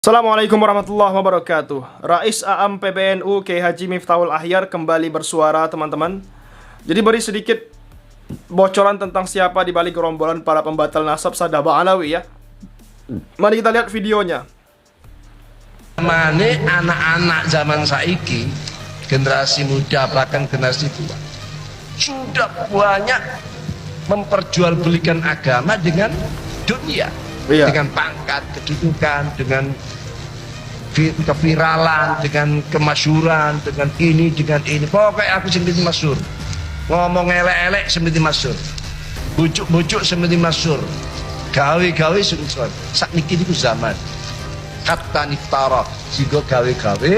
Assalamualaikum warahmatullahi wabarakatuh. Rais Aam PBNU Kiai Haji Miftahul Ahyar kembali bersuara, teman-teman. Jadi beri sedikit bocoran tentang siapa di balik gerombolan para pembatal nasab Sadabah Alawi ya. Mari kita lihat videonya. Mane anak-anak zaman saiki, generasi muda bahkan generasi tua sudah banyak memperjualbelikan agama dengan dunia, dengan pangkat, kedudukan, dengan keviralan, dengan kemasyhuran, dengan ini, pokoknya aku sendiri masyhur, ngomong elek-elek sendiri masyhur, bujuk-bujuk sendiri masyhur, gawe-gawe sungguh sakniki niku zaman kata niftara sehingga gawe-gawe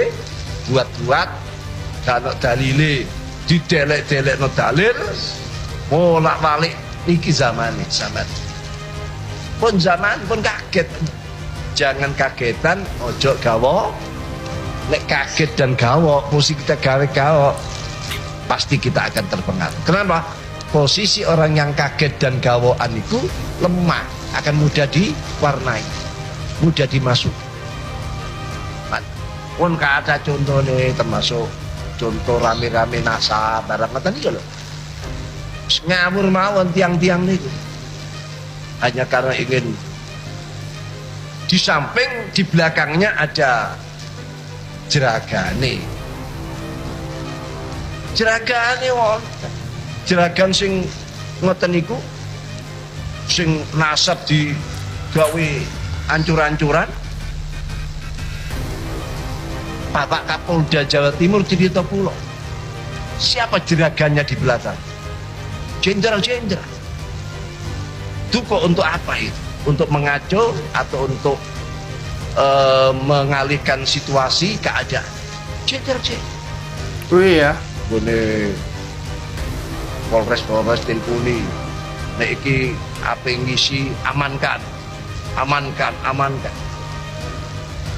buat-buat kalau dalile didelek-delek no dalil bolak-balik iki zaman pun kaget. Jangan kagetan, ojo gawo. Nek kaget dan gawo, posisi kita gawe-gawo, pasti kita akan terpengaruh. Kenapa? Posisi orang yang kaget dan gawoan itu lemah, akan mudah diwarnai, mudah dimasuk. Pun ada contoh nih, termasuk contoh rame-rame nasab barang kata nih loh. Ngawur mawon tiang-tiang nih, hanya karena ingin di samping di belakangnya ada jeragane wong, jeragan sing ngoten niku sing nasab digawe ancur-ancuran. Bapak Kapolda Jawa Timur Tirtopulo, siapa jeragannya di belakang? Jenderal-jenderal. Itu kok untuk apa itu? Untuk mengaco atau untuk mengalihkan situasi keadaan? Jenderal-jenderal. Oh iya. Bone Polres tilpuni. Nek iki ape ngisi amankan.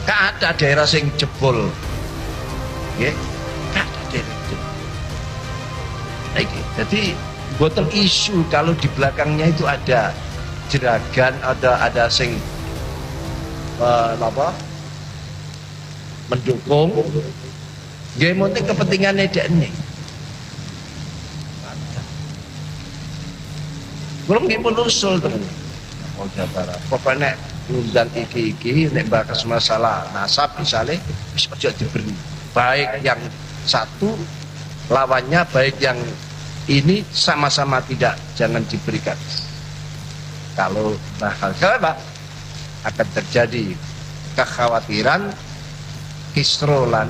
Ada daerah sing jebol, nggih. Ada daerah jebol. Jadi boten isu kalau di belakangnya itu ada jeragan, ada sing mendukung. Nggih penting kepentingannya dekne. Belum nggih pun usul tenan. Polda Barat. Pokoknya undang iki nek bakas masalah nasab misalnya wis aja diberi, baik yang satu lawannya, baik yang ini sama-sama tidak, jangan diberikan. Kalau bakal apa akan terjadi kekhawatiran kisrolan,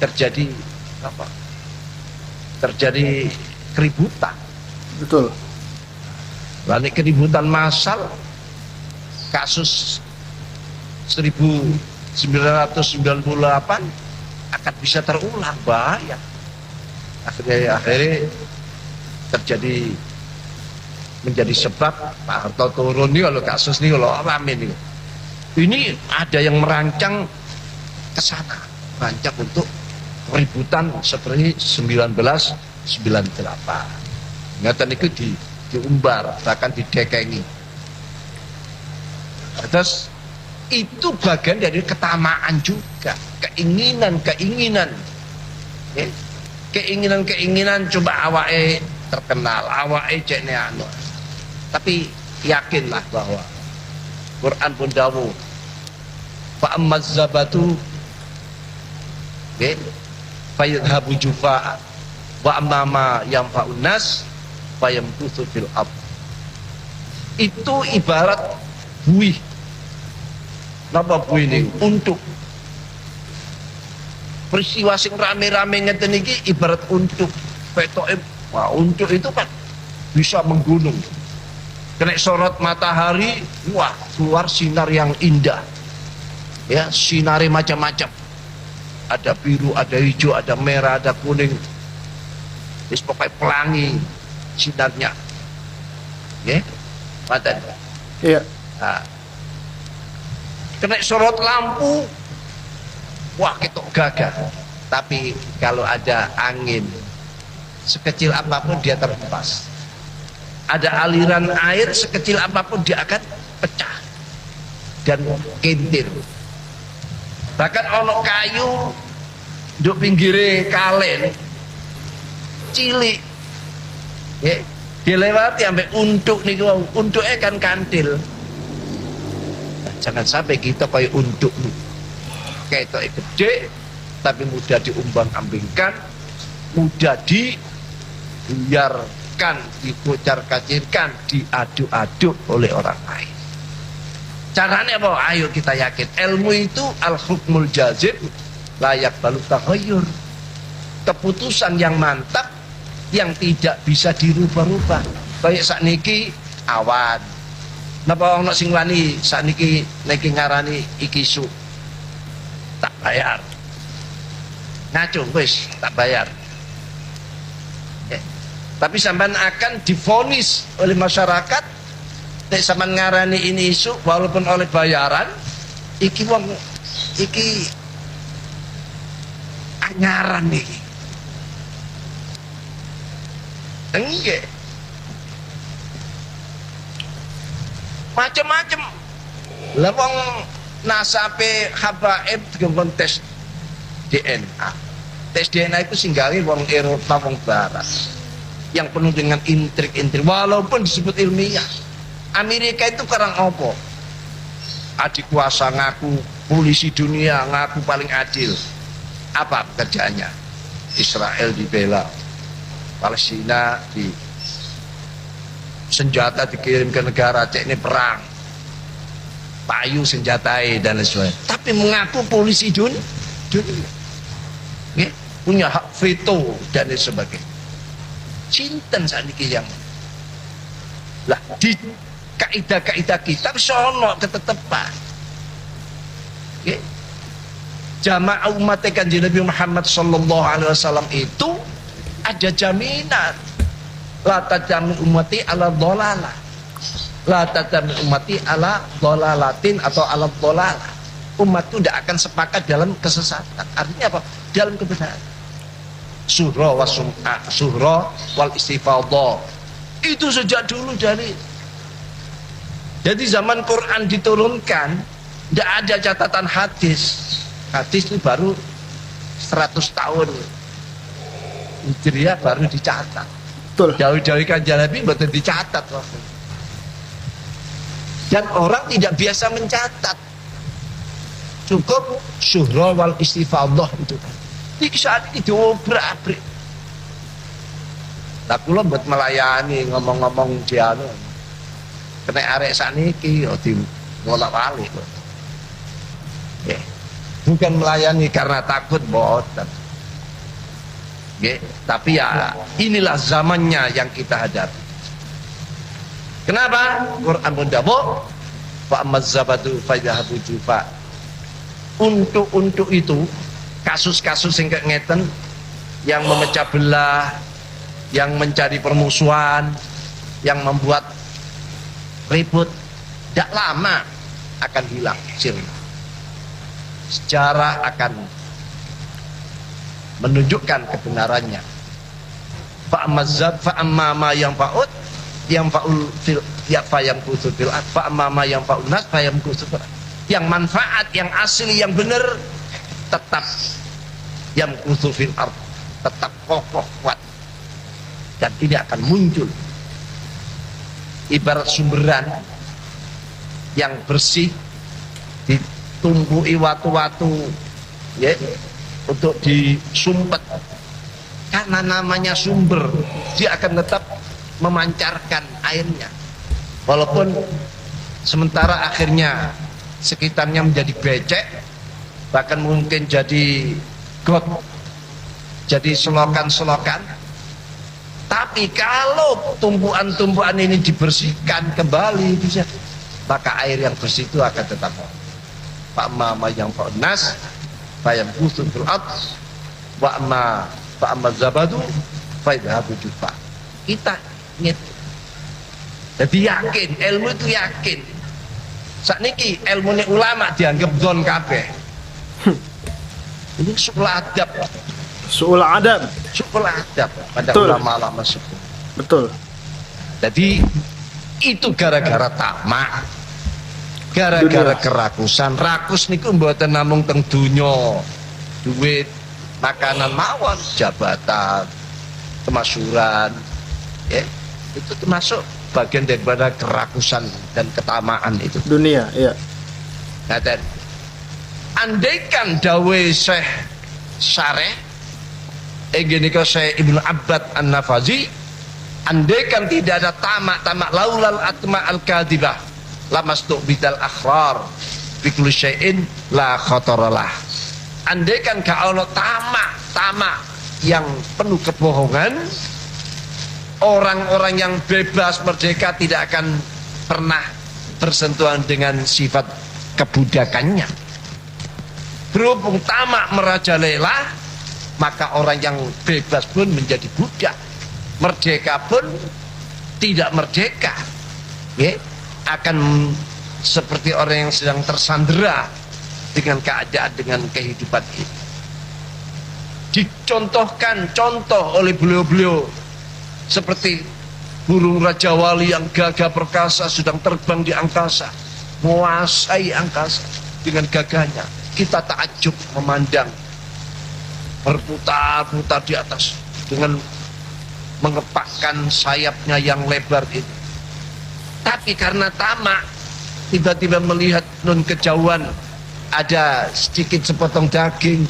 terjadi apa, terjadi keributan. Betul. Lalu keributan massal, kasus 1998 akan bisa terulang, bahaya. Akhirnya terjadi, menjadi sebab Pak Harto turun nih kalau kasus nih kalau rame nih. Ini ada yang merancang ke sana, merancang untuk keributan seperti 1998. Ingatan itu diumbar, bahkan didekengi. Terus itu bagian dari ketamaan juga, keinginan, keinginan coba awake terkenal, awake cekne anu. Tapi yakinlah bahwa Quran pun dawuh, fa ammazzabatu fayadhabu jufa'a wa amma yang fa'un nas fayamkutsu fil ard. Itu ibarat buih. Napa buih ini? Untuk peristiwa sing rame-rame ngeten iki ibarat untuk petoke. Wah, untuk itu kan bisa menggunung. Kena sorot matahari, wah, keluar sinar yang indah. Ya, sinare macam-macam. Ada biru, ada hijau, ada merah, ada kuning. Wis pokoknya pelangi sinarnya. Ya, paten. Iya. Nah, kena sorot lampu, wah ketok gagah. Tapi kalau ada angin sekecil apapun dia terhempas. Ada aliran air sekecil apapun dia akan pecah. dan kintir. Bahkan ono kayu nduk pinggire kalen cilik. Ya, dilewati sampai untuk niku, untuknya kan kantil. Nah, jangan sampai kita kayak untuk kayak gede tapi mudah diumbang-ambingkan, mudah dibiarkan, dikocar-kacirkan, diaduk-aduk oleh orang lain. Caranya apa? Ayo kita yakin ilmu itu al-hukmul jazib layak balu taghayyur. Keputusan yang mantap yang tidak bisa dirubah-rubah. Kayak sakniki awan. Napa ono sing wani sakniki niki ngarani iki isu. Tak bayar. Ngaco wis tak bayar. Tapi sampean akan divonis oleh masyarakat nek sampean ngarani ini isu walaupun oleh bayaran iki wong iki anyaran iki. Enggak. Macem-macem. Lah wong nasabe habaib dengan tes DNA. Tes DNA itu singgawi wong Eropa, wong Barat. Yang penuh dengan intrik-intrik walaupun disebut ilmiah. Amerika itu karang opo? Adik kuasa ngaku polisi dunia, ngaku paling adil. Apa pekerjaannya? Israel dibela, Palestina di senjata dikirim ke negara, cek ini perang, payu senjatai dan lain sebagainya. Tapi mengaku polisi dunia, punya hak veto dan lain sebagainya. Cinten saat ini yang lah di kaidah-kaidah kita sono ketetepan. Okay. Jamaah umat Kanjeng Nabi Muhammad sallallahu alaihi wasallam itu ada jaminan. La tajami ummati ala dhalalah. La tajami ummati ala dhalalatin atau ala dhalalah. Umat itu tidak akan sepakat dalam kesesatan. Artinya apa? Dalam kebenaran. Surah wa sum'ah, surah wal istifadhah. Itu sejak dulu dari. Jadi zaman Quran diturunkan tidak ada catatan hadis. Hadis itu baru 100 tahun Hijriah baru dicatat. Betul. Jauh-jauh Kanjeng Nabi betul dicatat waktu. Dan orang tidak biasa mencatat. Cukup surah wal istifadhah itu. Di saat ini diobrak-abrik. Lah kula buat melayani ngomong-ngomong dianu. Kena arek sakniki di ngolak-walik. Nggih. Bukan melayani karena takut boten. Nggih, tapi ya inilah zamannya yang kita hadapi. Kenapa? Quran mendawuh fa amazzabatu fayadhabu jufa. Untuk itu kasus-kasus yang kayak ngeten yang memecah belah, yang mencari permusuhan, yang membuat ribut, tidak lama akan hilang sirna. Sejarah akan menunjukkan kebenarannya. Fa'amazzab fa'amma yang fa'ud yang fa'ul fil fa'yam kusul fil ad fa'amma yang fa'ul nas fa'yam kusul fil ad. Yang manfaat, yang asli, yang benar tetap yang kusul fil ard, tetap kokoh kuat dan tidak akan muncul. Ibarat sumberan yang bersih ditumbuhi watu-watu ya untuk disumpet karena namanya sumber, dia akan tetap memancarkan airnya walaupun sementara akhirnya sekitarnya menjadi becek, bahkan mungkin jadi got, jadi selokan-selokan. Tapi kalau tumbuhan-tumbuhan ini dibersihkan kembali bisa, maka air yang bersih itu akan tetap. Pak mama yang nas, bayam kusut berat, wa ma zabadu, faidhabu jufa. Kita ingat. Jadi yakin, ilmu itu yakin. Sakniki ilmu ulama dianggap don kabeh. Ini sekolah adab. Su'ul adab. Syukur adab pada Betul. ulama-ulama suku. Betul. Jadi itu gara-gara tamak. Gara-gara kerakusan. Rakus niku mboten namung teng donya. Duit, makanan mawon, jabatan, kemasyuran. Ya, itu termasuk bagian daripada kerakusan dan ketamaan itu. Dunia, iya. Ngaten. Andaikan dawe Syekh Syareh Egenika Syekh Ibnu Abbad An-Nafazi, andaikan tidak ada tamak laulal atma al-kadibah lamastu'bidal akhrar bikul syai'in la khotorolah. Andaikan gak ono tamak yang penuh kebohongan, orang-orang yang bebas merdeka tidak akan pernah bersentuhan dengan sifat kebudakannya. Berhubung tamak merajalela, maka orang yang bebas pun menjadi budak, merdeka pun tidak merdeka, ya, akan seperti orang yang sedang tersandera dengan keadaan, dengan kehidupan ini. Dicontohkan contoh oleh beliau-beliau seperti burung Raja Wali yang gagah perkasa, sedang terbang di angkasa, menguasai angkasa dengan gagahnya. Kita takjub memandang, berputar-putar di atas dengan mengepakkan sayapnya yang lebar itu. Tapi karena tamak, tiba-tiba melihat nun kejauhan ada sedikit sepotong daging,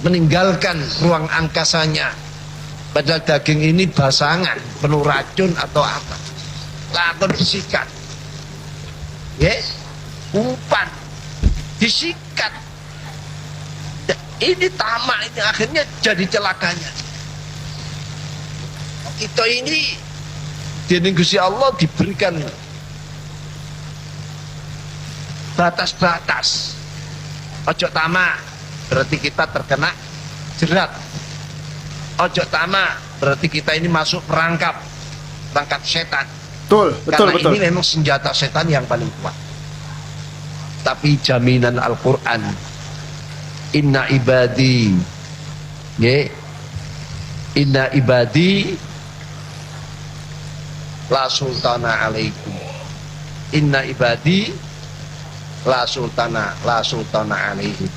meninggalkan ruang angkasanya. Padahal daging ini basangan, penuh racun atau apa. Lakon disikat, umpan, disikat. Ini tamak, ini akhirnya jadi celakanya. Kita ini di Gusti Allah diberikan batas-batas. Ojo tamak berarti kita terkena jerat. Ojo tamak berarti kita ini masuk perangkap setan. Betul. Karena ini memang senjata setan yang paling kuat. Tapi jaminan Al-Quran, inna ibadi, inna ibadi la sultana alaikum, inna ibadi la sultana alaihim.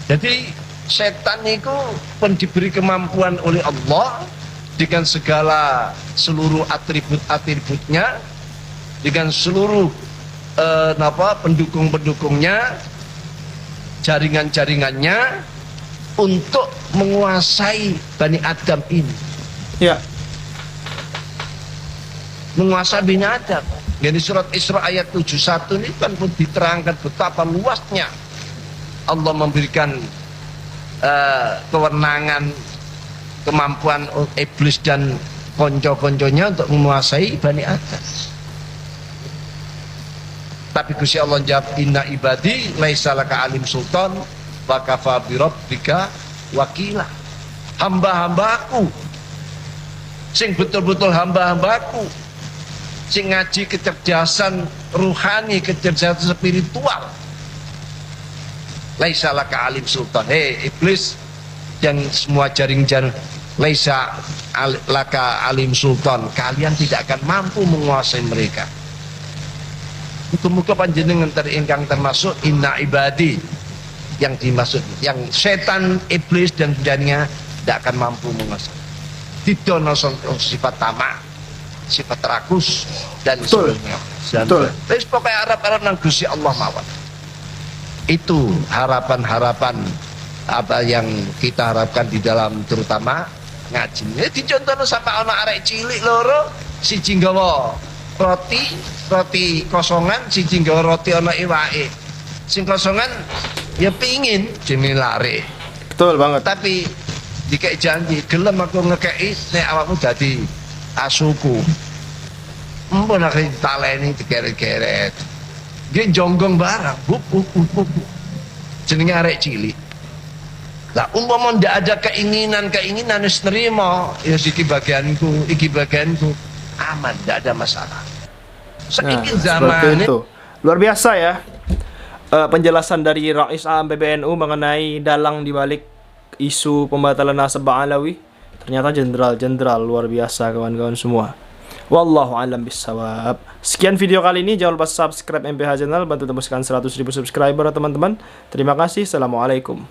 Jadi setan itu pun diberi kemampuan oleh Allah dengan segala seluruh atribut-atributnya, dengan seluruh pendukung-pendukungnya, jaringan-jaringannya untuk menguasai Bani Adam ini. Ya. Menguasai Bani Adam. Jadi surat Isra ayat 71 ini kan pun diterangkan betapa luasnya Allah memberikan kewenangan, kemampuan iblis dan konco-konconya untuk menguasai Bani Adam. Tapi Gusti Allah jawab, inna ibadi laisa laka alim sultan wa kafa bi rabbika wakila. Hamba-hambaku sing betul-betul hamba-hambaku sing ngaji kecerdasan ruhani, kecerdasan spiritual. Laisa laka alim sultan. Hei iblis yang semua jaring-jaring, laisa laka alim sultan, kalian tidak akan mampu menguasai mereka. Muga-muga panjenengan ingkang termasuk inna ibadi yang dimaksud, yang setan, iblis dan jaringnya tidak akan mampu menguasai. Didono sifat tamak, sifat rakus dan sebagainya. Wis pokoke arep-arep nang Gusti Allah mawon. Itu harapan-harapan apa yang kita harapkan di dalam terutama ngaji. Dicontohno sampai ana arek cilik loro, siji nggawa roti kosongan, siji nggawa roti ana iwake. Sing kosongan ya pingin jenenge lare. Betul banget. Tapi dikek janji, gelem aku ngekei nek awakmu dadi asuku. Mbon aku taleni digeret-geret. Nggih jonggong barang, buk. Jenenge arek cilik. Lah umpama ndak ada keinginan wis nerima, ya iki bagianku, aman, ndak ada masalah. Saiki zaman itu luar biasa ya. Penjelasan dari Rais Am PBNU mengenai dalang dibalik isu pembatalan nasab Alawi. Ternyata jenderal luar biasa kawan-kawan semua. Wallahu alam bisawab. Sekian video kali ini, jangan lupa subscribe MPH channel, bantu tembuskan 100.000 subscriber teman-teman. Terima kasih. Assalamualaikum.